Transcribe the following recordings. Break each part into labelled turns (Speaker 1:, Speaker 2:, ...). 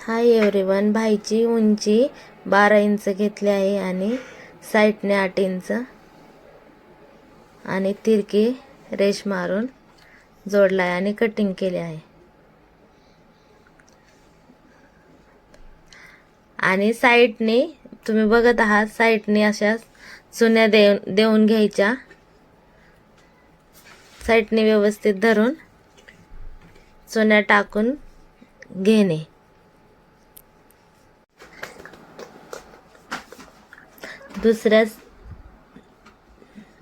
Speaker 1: Hi everyone, भाईची उंची 12 inch घेतली आहे आणि साईडने 8 इंच आणि तिरकी रेष मारून जोडला आहे आणि कटिंग केले आहे. आणि साईडने तुम्ही बघत आहात, साईडने अशा चुन्या देऊन घ्यायच्या. साईडने व्यवस्थित धरून चुन्या टाकून घेणे.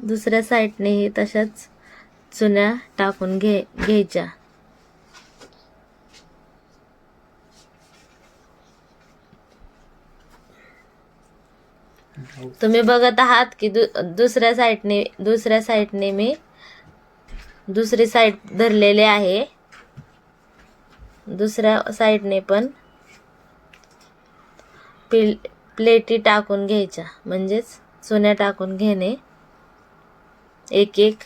Speaker 1: दुसऱ्या साईडनेही तशाच चुन्या टाकून घ्यायच्या. तुम्ही बघत आहात की दुसऱ्या साईडने मी दुसरी साईड धरलेले आहे. दुसऱ्या साईडने पण प्लेटी टाकून घ्यायच्या, म्हणजेच चुन्या टाकून घेणे. एक एक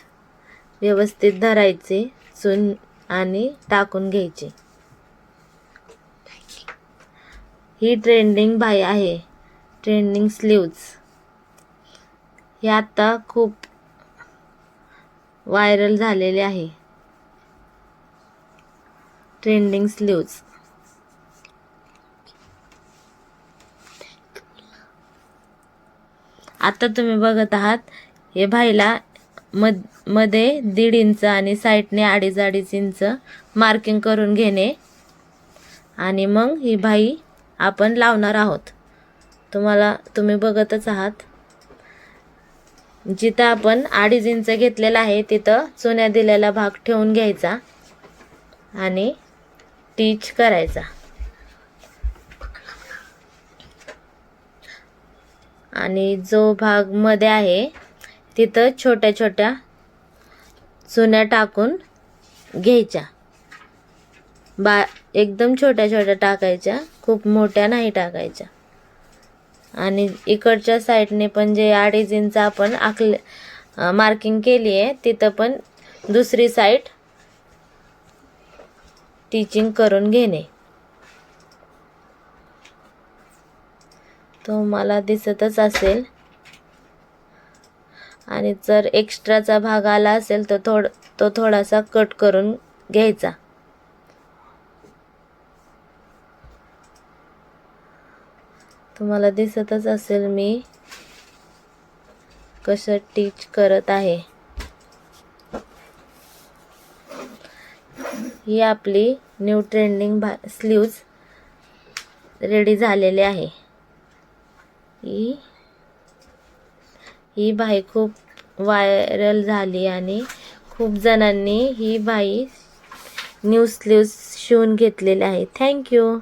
Speaker 1: व्यवस्थित धरायचे चून आणि टाकून घ्यायचे. ही ट्रेंडिंग बाही आहे, ट्रेंडिंग स्लीव्ज. हे आता खूप व्हायरल झालेले आहे, ट्रेंडिंग स्लीव्ज. आता तुम्ही बघत आहात, हे भाईला मध्ये 1.5 इंच आणि साईडने 2.5 इंच मार्किंग करून घेणे आणि मग ही भाई आपण लावणार आहोत. तुम्ही बघतच आहात, जिथं आपण 2.5 इंच घेतलेला आहे तिथं चुन्या दिलेला भाग ठेवून घ्यायचा आणि टिच करायचा. आणि जो भाग मध्ये आहे तिथं छोट्या छोट्या चुन्या टाकून घ्यायच्या. एकदम छोट्या छोट्या टाकायच्या, खूप मोठ्या नाही टाकायच्या. आणि इकडच्या साईडने पण जे 2.5 इंच आपण मार्किंग केली आहे तिथं पण दुसरी साईड टिचिंग करून घेणे. तो मला दिसतच असेल. आणि जर एक्स्ट्राचा भाग आला असेल तर तो थोडासा कट करून घ्यायचा. तुम्हाला दिसतच असेल मी कसं टिच करत आहे. ही आपली न्यू ट्रेंडिंग स्लीव्ज रेडी झालेली आहे. ही बाही खूप व्हायरल झाली आणि खूप जणांनी ही बाही न्यू स्लीव्ज शिवून घेतलेली आहे. थँक्यू.